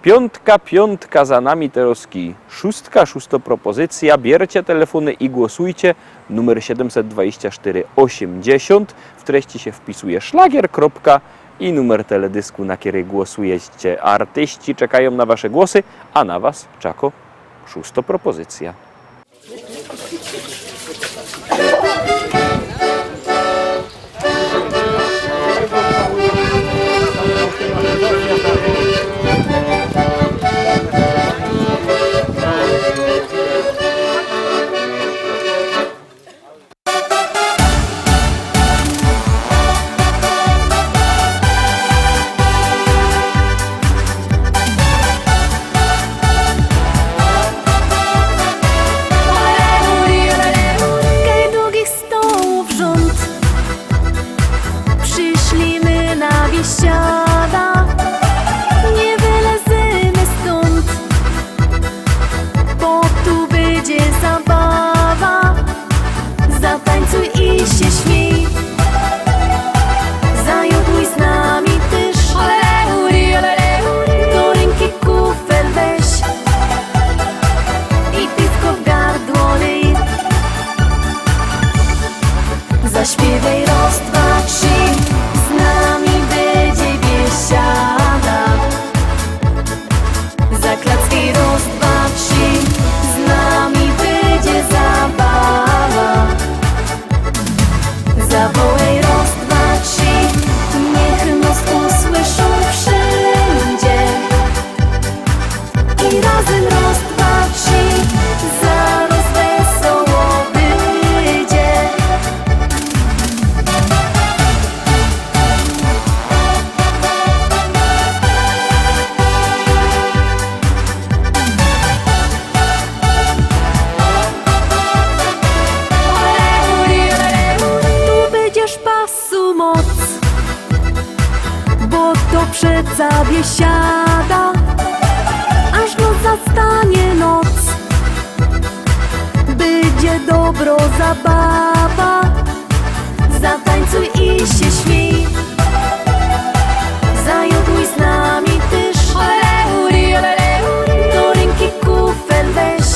Piątka za nami Teroski. Szósta propozycja. Bierzcie telefony i głosujcie. Numer 724 80. W treści się wpisuje szlagier. I numer teledysku, na który głosujecie. Artyści czekają na wasze głosy, a na was czako szósta propozycja. Zaśpiewaj raz, dwa, trzy, z nami będzie biesiada. Zaklacki raz, dwa, trzy, z nami będzie zabawa. Zawołaj raz, dwa, trzy, niech nas usłyszą wszędzie. I razem raz, dwa, trzy, zaraz wesoło będzie. Pasu moc, bo to przeca biesiada, aż noc zastanie noc. Będzie dobro zabawa, zatańcuj i się śmiej. Zajoduj z nami też, do ręki kufel weź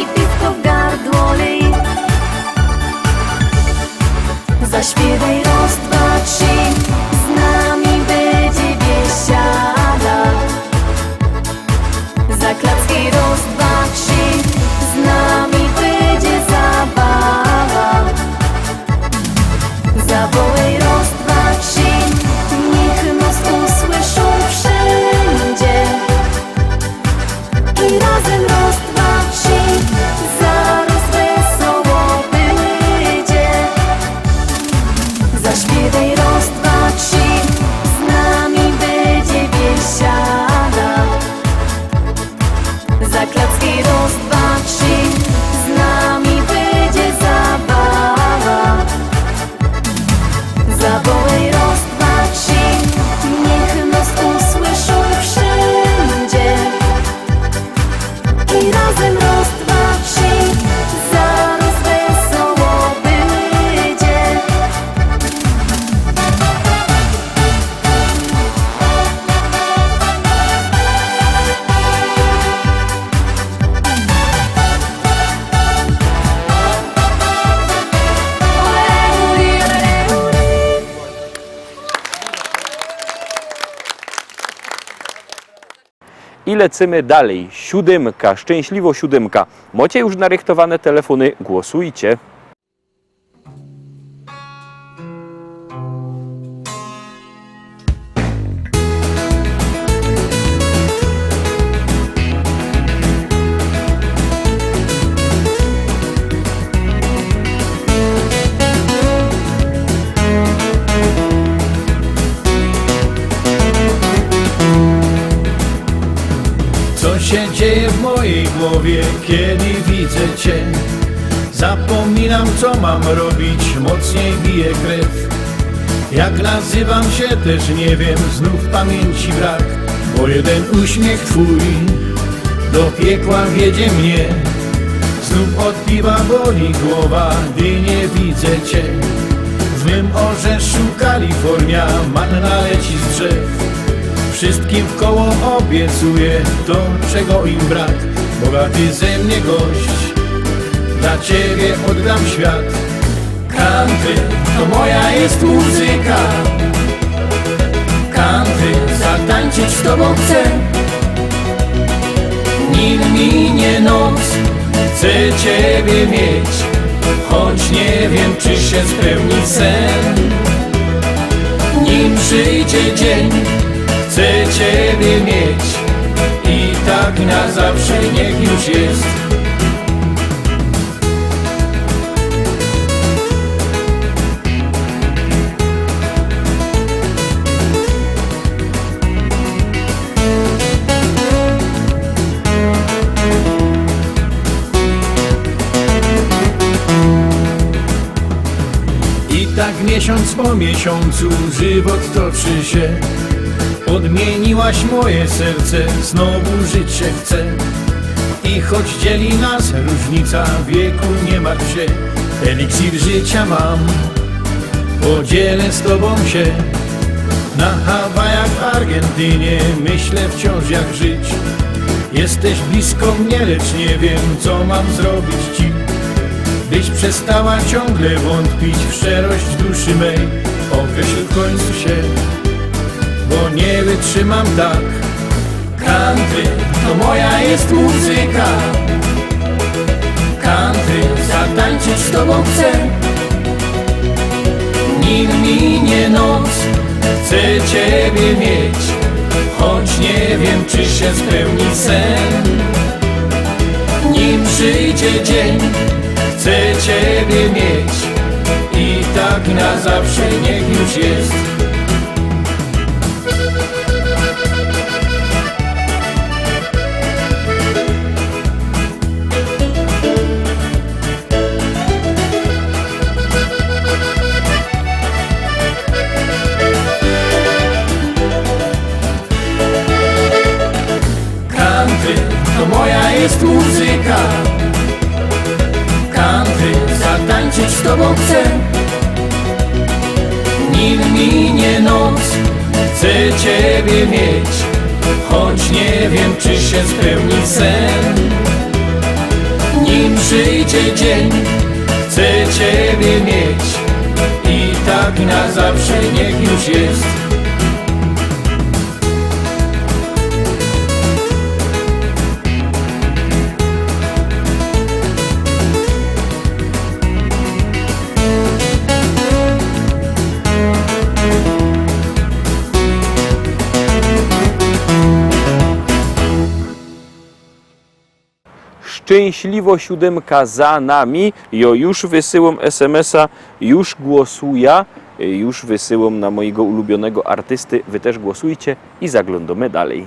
i piwko w gardło lej. Zaśpiewaj raz, dwa, trzy, z nami będzie biesiada. Zaklacki raz, dwa, trzy, z nami będzie zabawa. Zawołaj raz, dwa, trzy, niech nas usłyszą wszędzie. I razem raz, dwa, trzy, zaraz wesoło będzie. Zaśpiewaj raz, dwa, trzy, z nami będzie biesiada. Zaklacki raz, dwa, trzy, z nami będzie zabawa. Zawołaj raz, dwa, trzy, niech nas usłyszą wszędzie. I razem raz, dwa, trzy, zaraz wesoło będzie. I lecimy dalej. Siódemka, szczęśliwo siódemka. Macie już narychtowane telefony, głosujcie. Co się dzieje w mojej głowie, kiedy widzę Cię? Zapominam, co mam robić, mocniej bije krew. Jak nazywam się też nie wiem, znów pamięci brak, bo jeden uśmiech Twój do piekła wiedzie mnie. Znów od piwa boli głowa, gdy nie widzę Cię. W mym orzeszu Kalifornia, manna leci z drzew. Wszystkim w koło obiecuję to, czego im brak. Bogaty ze mnie gość, dla ciebie oddam świat. Country to moja jest muzyka. Country, zatańczyć z tobą chcę. Nim minie noc, chcę ciebie mieć, choć nie wiem, czy się spełni sen. Nim przyjdzie dzień, chcę ciebie mieć i tak na zawsze niech już jest. I tak miesiąc po miesiącu żywot toczy się. Odmieniłaś moje serce, znowu żyć się chcę. I choć dzieli nas różnica wieku, nie martw się. Eliksir życia mam, podzielę z tobą się. Na Hawajach, w Argentynie myślę wciąż jak żyć. Jesteś blisko mnie, lecz nie wiem, co mam zrobić ci, byś przestała ciągle wątpić w szczerość duszy mej. Określ w końcu się, bo nie wytrzymam tak. Country to moja jest muzyka. Country, zatańczyć z tobą chcę. Nim minie noc, chcę ciebie mieć, choć nie wiem, czy się spełni sen. Nim przyjdzie dzień, chcę ciebie mieć i tak na zawsze niech już jest. Country to moja jest muzyka. Country, zatańczyć z tobą chcę. Nim minie noc, chcę ciebie mieć, choć nie wiem, czy się spełni sen. Nim przyjdzie dzień, chcę ciebie mieć i tak na zawsze niech już jest. Szczęśliwo 7 za nami. Ja już wysyłam SMS-a, już głosuję, już wysyłam na mojego ulubionego artysty. Wy też głosujcie i zaglądamy dalej.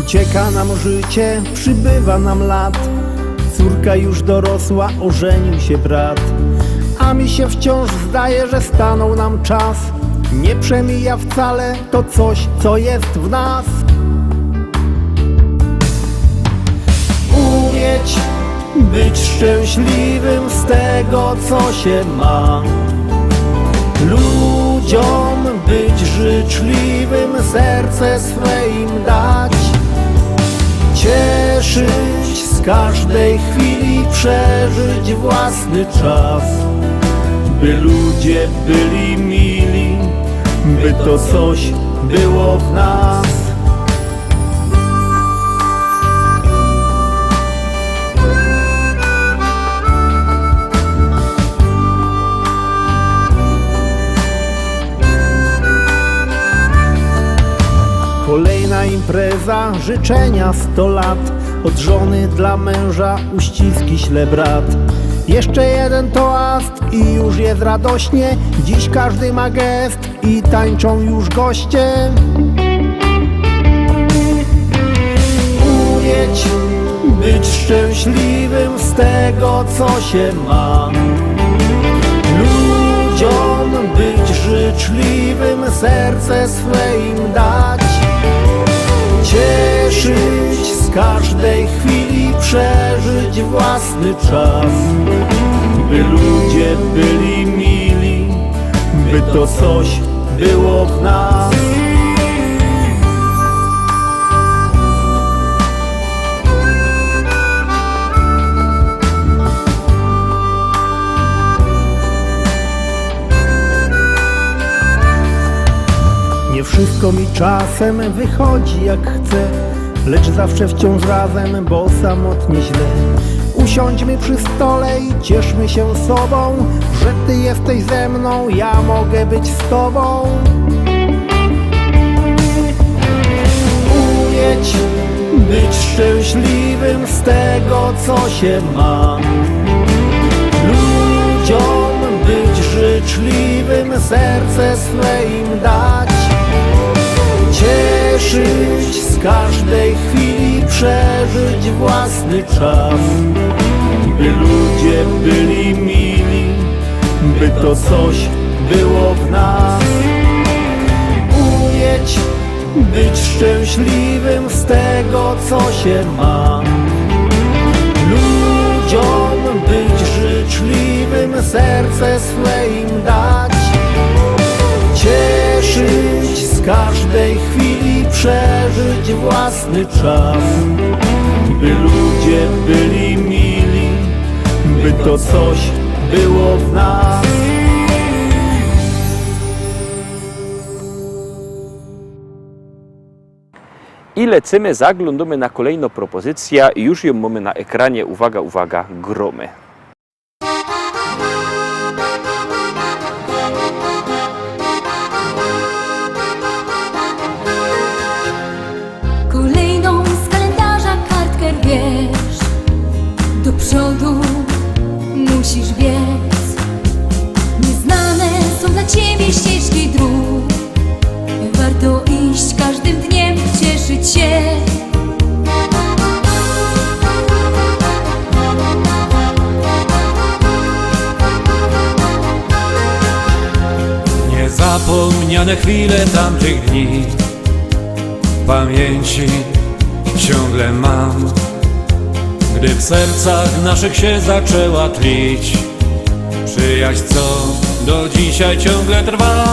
Ucieka nam życie, przybywa nam lat. Córka już dorosła, ożenił się brat. A mi się wciąż zdaje, że stanął nam czas. Nie przemija wcale to coś, co jest w nas. Umieć być szczęśliwym z tego, co się ma. Ludziom być życzliwym, serce swe im dać. Cieszyć z każdej chwili, przeżyć własny czas. By ludzie byli mili, by to coś było w nas. Kolejna impreza, życzenia 100 lat. Od żony dla męża uściski śle brat. Jeszcze jeden toast i już jest radośnie. Dziś każdy ma gest i tańczą już goście. Umieć być szczęśliwym z tego, co się ma. Ludziom być życzliwym, serce swe im dać. cieszyć z każdej chwili, przeżyć własny czas, by ludzie byli mili, by to coś było w nas. Nie wszystko mi czasem wychodzi jak chcę, lecz zawsze wciąż razem, bo samotnie źle. Usiądźmy przy stole i cieszmy się sobą, że ty jesteś ze mną, ja mogę być z tobą. Umieć być szczęśliwym z tego, co się ma. Ludziom być życzliwym, serce swe im dać. Cieszyć z każdej chwili, przeżyć własny czas, by ludzie byli mili, by to coś było w nas. Umieć być szczęśliwym z tego, co się ma. Ludziom być życzliwym, serce swe im dać. Cieszyć z każdej chwili, przeżyć własny czas, by ludzie byli mili, by to coś było w nas. I lecimy, zaglądamy na kolejną propozycję i już ją mamy na ekranie. Uwaga, uwaga, gromy. Kolejną z kalendarza kartkę wiesz, do przodu musisz biec. Nieznane są dla ciebie ścieżki dróg, warto iść każdym dniem, cieszyć się. Niezapomniane chwile tamtych dni w pamięci ciągle mam, gdy w sercach naszych się zaczęła tlić przyjaźń, co do dzisiaj ciągle trwa.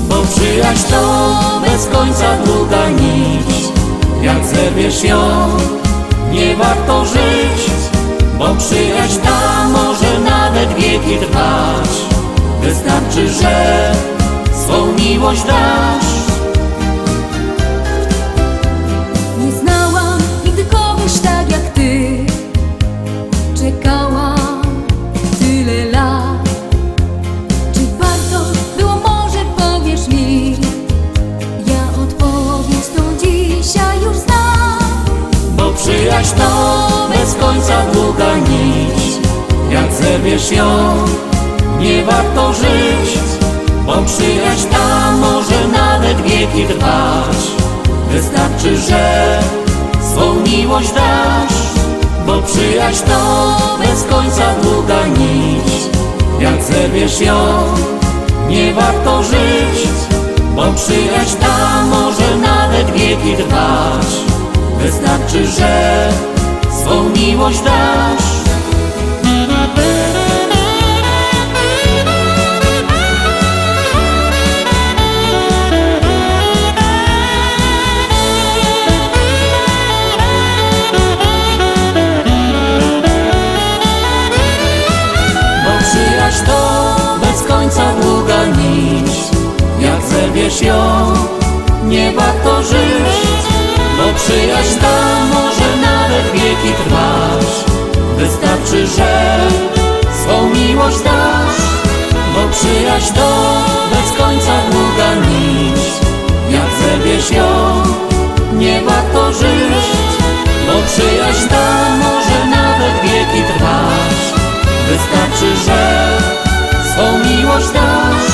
Bo przyjaźń to bez końca długa nić, jak zerwiesz ją, nie warto żyć. Bo przyjaźń ta może nawet wieki trwać, wystarczy, że swą miłość dasz. Nie znałam nigdy kogoś tak jak ty, czekałam tyle lat. Czy warto było, może powiesz mi? Ja odpowiedź tą dzisiaj już znam. Bo przyjaźń to bez końca długa nić, jak zerwiesz ją, nie warto żyć. Bo przyjaźń ta może nawet wieki trwać, wystarczy, że swą miłość dasz. Bo przyjaźń to bez końca długa nić, jak zerwiesz ją, nie warto żyć. Bo przyjaźń ta może nawet wieki trwać, wystarczy, że swą miłość dasz. To bez końca długa nić, jak zerwiesz ją, nie warto żyć. Bo przyjaźń ta może nawet wieki trwać, wystarczy, że swą miłość dasz. Bo przyjaźń to bez końca długa nić, jak zerwiesz ją, nie warto żyć. Bo przyjaźń ta może nawet wieki trwać, wystarczy, że swą miłość dasz.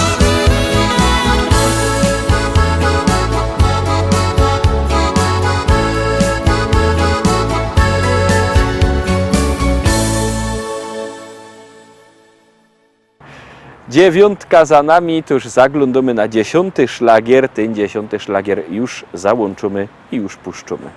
9 za nami, to już zaglądamy na 10 szlagier. Ten 10 szlagier już załączymy i już puszczymy.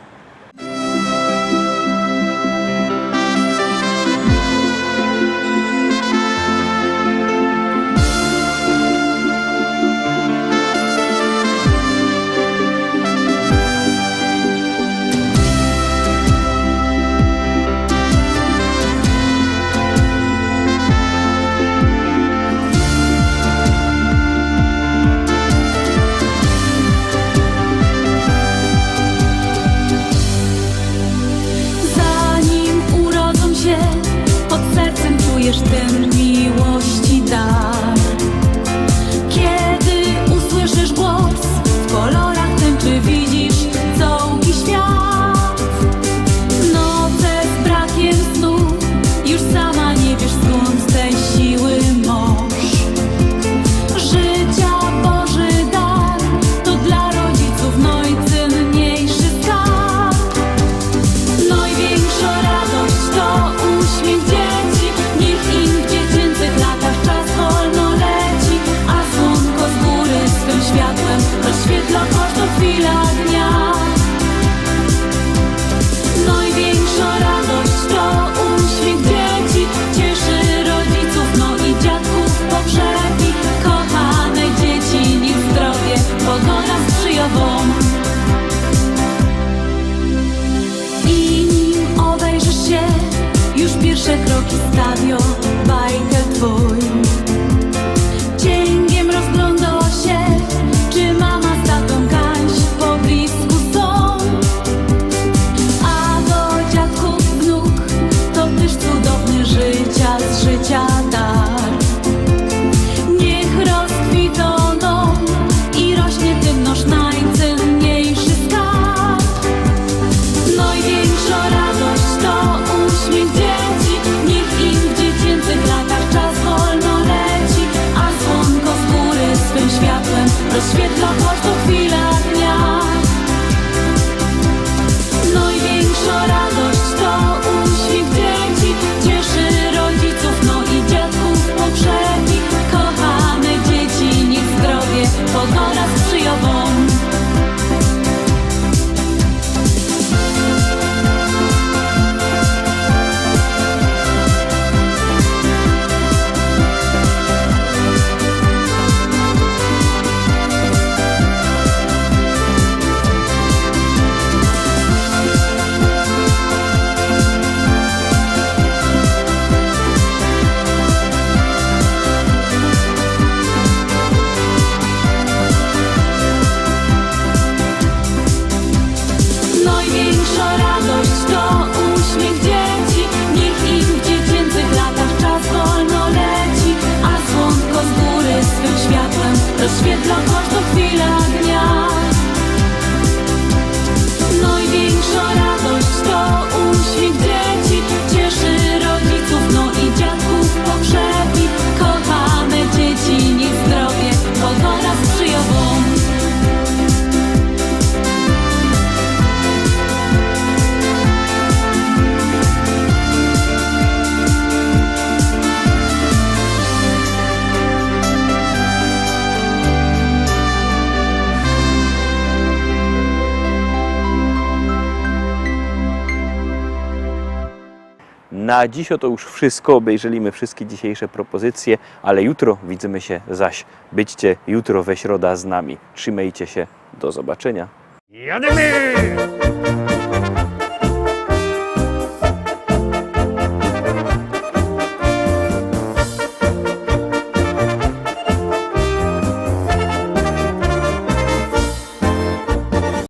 Zanim urodzą się, pod sercem czujesz ten miłości dar. Kiedy usłyszysz głos, w kolorach tęczy widzisz całki świat. Noce z brakiem snu, już sama nie wiesz skąd tej siły moż. Życia Boży dar, to dla rodziców najcenniejszy skarb. Największa radość to uśmiech dzieci, niech im w dziecięcych latach czas wolno leci, a słonko z góry swym światłem rozświetla każdą chwilę dnia. Największa radość to uśmiech dzieci, cieszy rodziców, no i dziadków pogrzeby. Kochane dzieci, niech zdrowie pogoda sprzyja wam. I nim obejrzysz się, już pierwsze kroki stawio bajkę twój. Cięgiem rozgląda się, czy mama z tatą gaś po blisku są. A do dziadków wnuk, to też cudowny życia z życia dar. Niech rozkwitą dom i rośnie tym nasz najcenniejszy skarb. Największa radość to uśmiech dzieci, niech im w dziecięcych latach czas wolno leci, a słonko z góry swym światłem rozświetla każdą chwilę dnia. Największa radość to uśmiech dzieci, cieszy rodziców, no i dziadków pogrzeby. Kochane dzieci, niech zdrowie pogoda sprzyja wam. Największa radość to uśmiech dzieci, niech im w dziecięcych latach czas wolno leci, a słonko z góry swym światłem rozświetla każdą chwilę dnia. Największa radość to uśmiech dzieci, cieszy rodziców, no i dziadków pogrzeby. Kochane dzieci, niech zdrowie pogoda sprzyja wam. Na dziś to już wszystko. Obejrzeliśmy wszystkie dzisiejsze propozycje, ale jutro widzimy się zaś. Byćcie jutro we środę z nami. Trzymajcie się. Do zobaczenia. Jademy!